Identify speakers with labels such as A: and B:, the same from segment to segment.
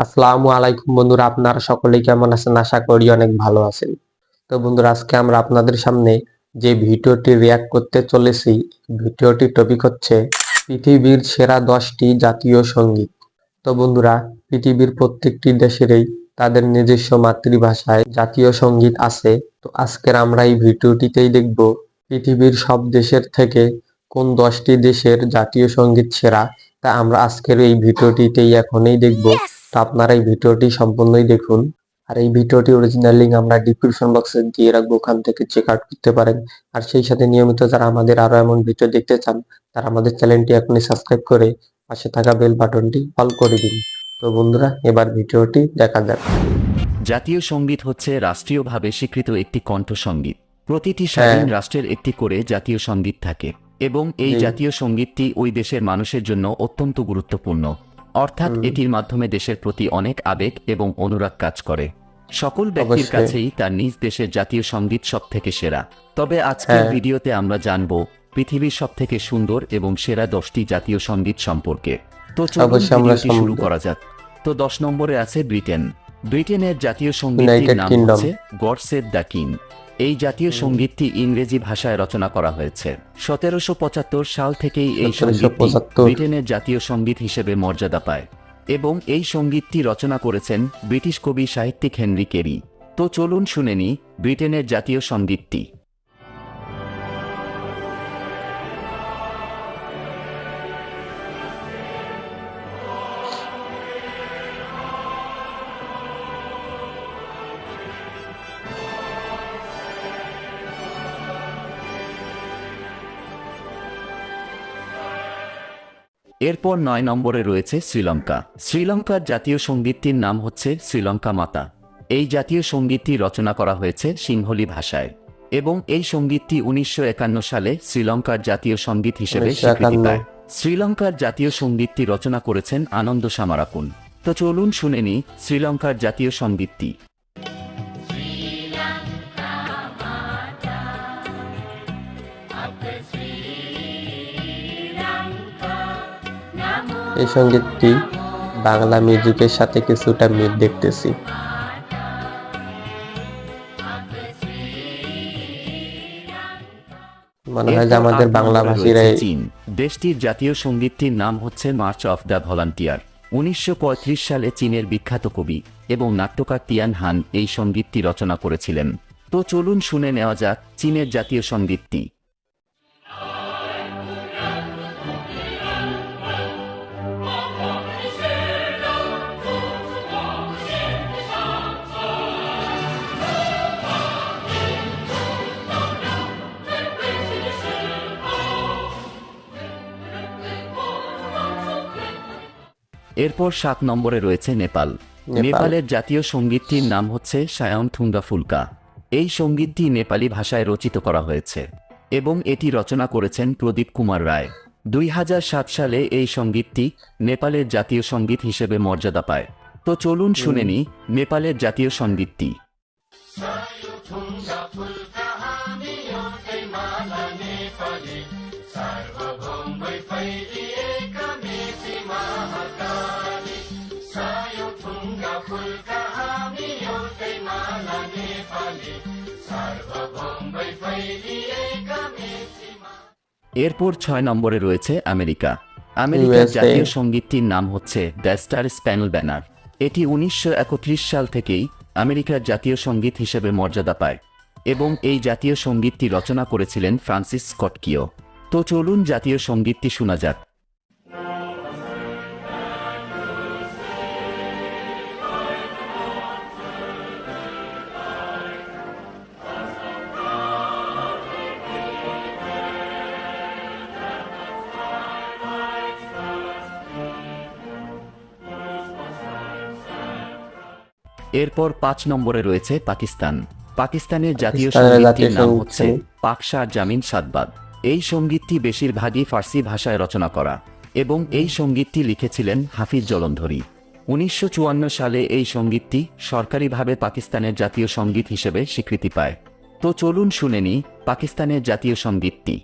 A: আসসালামু আলাইকুম বন্ধুরা, আপনারা সকলেই কেমন আছেন? আশা করি অনেক ভালো আছেন। তো বন্ধুরা, আজকে আমরা আপনাদের সামনে যে ভিডিওটি রিয়াক্ট করতে চলেছি, ভিডিওটির টপিক হচ্ছে পৃথিবীর সেরা 10টি জাতীয় সঙ্গীত। তো বন্ধুরা, পৃথিবীর প্রত্যেকটি দেশেরই তাদের নিজস্ব মাতৃভাষায় জাতীয় সঙ্গীত আছে। তো আজকের আমরা এই ভিডিওটিতেই দেখব পৃথিবীর সব দেশের থেকে কোন 10টি দেশের জাতীয় সঙ্গীত সেরা, তা আমরা আজকের এই ভিডিওটিতেই এখনই দেখব। তো আপনারা এই ভিডিওটি সম্পূর্ণই দেখুন। আর এই ভিডিওটি অরিজিনাল লিংক আমরা ডিসক্রিপশন বক্সে দিয়ে রাখবো, ওখান থেকে চেক আউট করতে পারেন। আর সেই সাথে নিয়মিত যারা আমাদের আরো এমন ভিডিও দেখতে চান, তারা আমাদের চ্যানেলটি এখনই সাবস্ক্রাইব করে পাশে থাকা বেল বাটনটি অল করে দিন। তো বন্ধুরা, এবার ভিডিওটি দেখা যাক।
B: জাতীয় সঙ্গীত হচ্ছে রাষ্ট্রীয়ভাবে স্বীকৃত একটি কণ্ঠসঙ্গীত। প্রতিটি স্বাধীন রাষ্ট্রের একটি করে জাতীয় সঙ্গীত থাকে এবং এই জাতীয় সঙ্গীতটি ওই দেশের মানুষের জন্য অত্যন্ত গুরুত্বপূর্ণ। অর্থাৎ এটির মাধ্যমে দেশের প্রতি অনেক আবেগ এবং অনুরাগ কাজ করে। সকল ব্যক্তির কাছেই তার নিজ দেশের জাতীয় সঙ্গীত সবথেকে সেরা। তবে আজকের ভিডিওতে আমরা জানব পৃথিবীর সবথেকে সুন্দর এবং সেরা 10টি জাতীয় সঙ্গীত সম্পর্কে। তো চলুন ভিডিওটি শুরু করা যাক। তো 10 নম্বরে আছে ব্রিটেন। ব্রিটেনের জাতীয় সঙ্গীতটির নাম হচ্ছে গড সেভ দ্য কিং। এই জাতীয় সঙ্গীতটি ইংরেজি ভাষায় রচনা করা হয়েছে। 1775 সাল থেকেই এই সঙ্গীতটি ব্রিটেনের জাতীয় সঙ্গীত হিসেবে মর্যাদা পায় এবং এই সঙ্গীতটি রচনা করেছেন ব্রিটিশ কবি সাহিত্যিক হেনরি কেরি। তো চলুন শুনে নিই ব্রিটেনের জাতীয় সঙ্গীতটি। এরপর 9 নম্বরে রয়েছে শ্রীলঙ্কা। শ্রীলঙ্কার জাতীয় সঙ্গীতটির নাম হচ্ছে শ্রীলঙ্কা মাতা। এই জাতীয় সঙ্গীতটি রচনা করা হয়েছে সিংহলি ভাষায় এবং এই সঙ্গীতটি 1951 সালে শ্রীলঙ্কার জাতীয় সঙ্গীত হিসেবে স্বীকৃতি পায়। শ্রীলঙ্কার জাতীয় সঙ্গীতটি রচনা করেছেন আনন্দ সামারাকুন। তো চলুন শুনে নিই শ্রীলঙ্কার জাতীয় সঙ্গীতটি।
A: এই সঙ্গীতটি বাংলা মিউজিকের সাথে কিছুটা মিল দেখতেছি। মনে হয় যে আমাদের বাংলা ভাষীরাই।
B: চীন। দেশটির জাতীয় সঙ্গীতটির নাম হচ্ছে মার্চ অফ দ্য ভলান্টিয়ার। 1935 সালে চীনের বিখ্যাত কবি এবং নাট্যকার তিয়ান হান এই সঙ্গীতটি রচনা করেছিলেন। তো চলুন শুনে নেওয়া যাক চীনের জাতীয় সঙ্গীতটি। এরপর 7 নম্বরে রয়েছে নেপাল। নেপালের জাতীয় সঙ্গীতটির নাম হচ্ছে সায়ন থুঙ্গা ফুলকা। এই সঙ্গীতটি নেপালি ভাষায় রচিত করা হয়েছে এবং এটি রচনা করেছেন প্রদীপ কুমার রায়। 2007 সালে এই সঙ্গীতটি নেপালের জাতীয় সঙ্গীত হিসেবে মর্যাদা পায়। তো চলুন শুনে নিই নেপালের জাতীয় সঙ্গীতটি। এরপর 6 নম্বরে রয়েছে আমেরিকা। আমেরিকার জাতীয় সঙ্গীতটির নাম হচ্ছে দ্য স্টার স্প্যানেল ব্যানার। এটি 1931 সাল থেকেই আমেরিকার জাতীয় সঙ্গীত হিসেবে মর্যাদা পায় এবং এই জাতীয় সঙ্গীতটি রচনা করেছিলেন ফ্রান্সিস স্কট কিও। তো চলুন জাতীয় সঙ্গীতটি শোনা যাক। এরপর 5 নম্বরে রয়েছে পাকিস্তান। পাকিস্তানের জাতীয় সঙ্গীতটির নাম হচ্ছে পাকশা জামিন সাদবাদ। এই সঙ্গীতটি বেশিরভাগই ফার্সি ভাষায় রচনা করা এবং এই সঙ্গীতটি লিখেছিলেন হাফিজ জলন্ধরি। 1954 সালে এই সঙ্গীতটি সরকারিভাবে পাকিস্তানের জাতীয় সঙ্গীত হিসেবে স্বীকৃতি পায়। তো চলুন শুনে নিই পাকিস্তানের জাতীয় সঙ্গীতটি।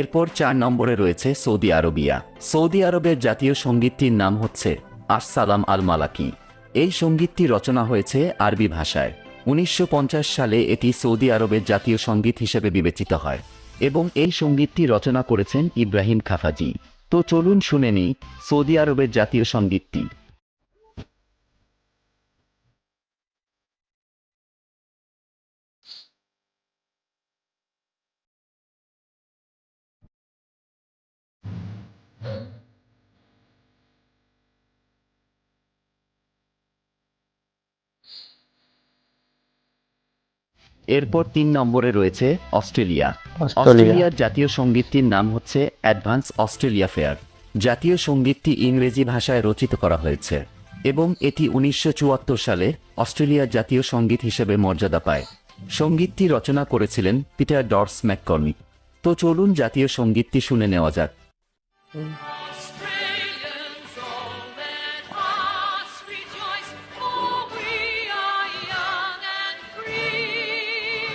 B: এরপর 4 নম্বরে রয়েছে সৌদি আরবিয়া। সৌদি আরবের জাতীয় সঙ্গীতটির নাম হচ্ছে আসসালাম আল মালাকি। এই সঙ্গীতটি রচনা হয়েছে আরবি ভাষায়। 1950 সালে এটি সৌদি আরবের জাতীয় সঙ্গীত হিসেবে বিবেচিত হয় এবং এই সঙ্গীতটি রচনা করেছেন ইব্রাহিম খাফাজি। তো চলুন শুনে নিই সৌদি আরবের জাতীয় সঙ্গীতটি। এরপর 3 নম্বরে রয়েছে অস্ট্রেলিয়া। অস্ট্রেলিয়ার জাতীয় সঙ্গীতটির নাম হচ্ছে অ্যাডভান্স অস্ট্রেলিয়া ফেয়ার। জাতীয় সঙ্গীতটি ইংরেজি ভাষায় রচিত করা হয়েছে এবং এটি 1974 সালে অস্ট্রেলিয়ার জাতীয় সঙ্গীত হিসেবে মর্যাদা পায়। সঙ্গীতটি রচনা করেছিলেন পিটার ডর্স ম্যাককর্মিক। তো চলুন জাতীয় সঙ্গীতটি শুনে নেওয়া যাক।
C: Australians, all their hearts rejoice, for we are young and free.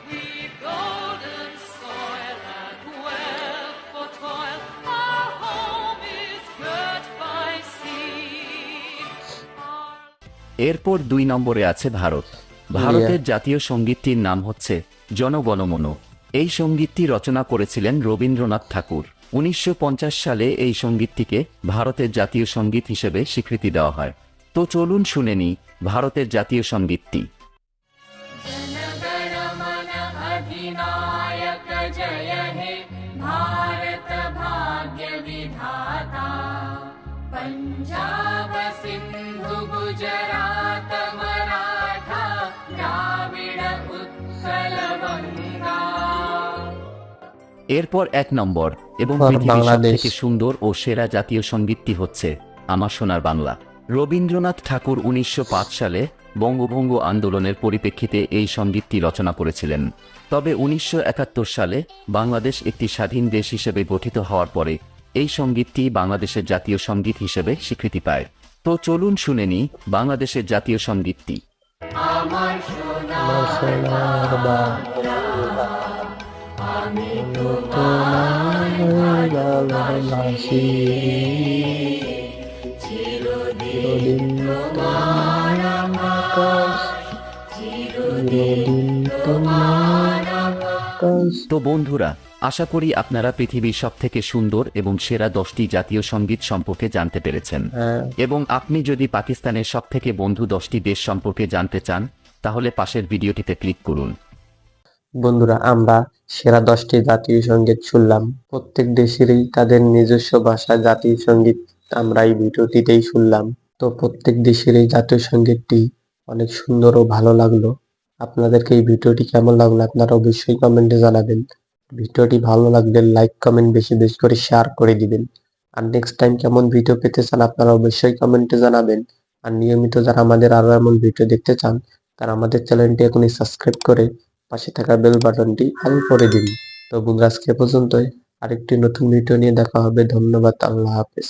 C: We've golden soil and wealth for toil. Our home is girt by sea.
B: এরপর 2 নম্বরে আছে ভারত। ভারতের জাতীয় সঙ্গীতটির নাম হচ্ছে জনগণমন। এই সঙ্গীতটি রচনা করেছিলেন রবীন্দ্রনাথ ঠাকুর। 1950 সালে এই সঙ্গীতটিকে ভারতের জাতীয় সঙ্গীত হিসেবে স্বীকৃতি দেওয়া হয়। তো চলুন শুনে নিই ভারতের জাতীয় সঙ্গীতটি।
C: जनगणमन अधिनायक जय हे भारत भाग्य विधाता पंजाब सिंधु गुजरात मराठा द्राविड़ उत्कल गंगा।
B: এরপর 1 নম্বর এবং
A: আর
B: পৃথিবীর
A: বাংলাদেশ।
B: সবথেকে সুন্দর ও সেরা জাতীয় সঙ্গীতটি হচ্ছে আমার সোনার বাংলা। রবীন্দ্রনাথ ঠাকুর 1905 সালে বঙ্গভঙ্গ আন্দোলনের পরিপ্রেক্ষিতে এই সঙ্গীতটি রচনা করেছিলেন। তবে 1971 সালে বাংলাদেশ একটি স্বাধীন দেশ হিসেবে গঠিত হওয়ার পরে এই সঙ্গীতটি বাংলাদেশের জাতীয় সঙ্গীত হিসেবে স্বীকৃতি পায়। তো চলুন শুনে নিই বাংলাদেশের জাতীয় সঙ্গীতটি।
C: আমার সোনার বাংলা, আমি তোমার ভালোবাসি, চিরদিন তোমার আকাশ, চিরদিন তোমার আকাশ।
B: তো বন্ধুরা, আশা করি আপনারা পৃথিবীর সবথেকে সুন্দর এবং সেরা 10টি জাতীয় সঙ্গীত সম্পর্কে জানতে পেরেছেন। এবং আপনি যদি পাকিস্তানের সবথেকে বন্ধু 10টি দেশ সম্পর্কে জানতে চান তাহলে পাশের ভিডিওটিতে ক্লিক করুন।
A: বন্ধুরা, আমরা সেরা 10টি জাতীয় সঙ্গীত শুনলাম। প্রত্যেক দেশেরই তাদের নিজস্ব ভাষা জাতীয় সঙ্গীত আমরা এই ভিডিওটিতেই শুনলাম। তো প্রত্যেক দেশের এই জাতীয় সঙ্গীতটি অনেক সুন্দর ও ভালো লাগলো। আপনাদেরকে এই ভিডিওটি কেমন লাগলো আপনারা অবশ্যই কমেন্টে জানাবেন। ভিডিওটি ভালো লাগলে লাইক কমেন্ট বেশি বেশি করে শেয়ার করে দিবেন। আর নেক্সট টাইম কেমন ভিডিও পেতে চান আপনারা অবশ্যই কমেন্টে জানাবেন। আর নিয়মিত যারা আমাদের আরো এমন ভিডিও দেখতে চান তারা আমাদের চ্যানেলটি এখনই সাবস্ক্রাইব করে পাশে থাকা বেল বাটনটি অন করে দিন। তো বন্ধুরা, আজকে পর্যন্তই। আরেকটি নতুন ভিডিও নিয়ে দেখা হবে। ধন্যবাদ। আল্লাহ হাফেজ।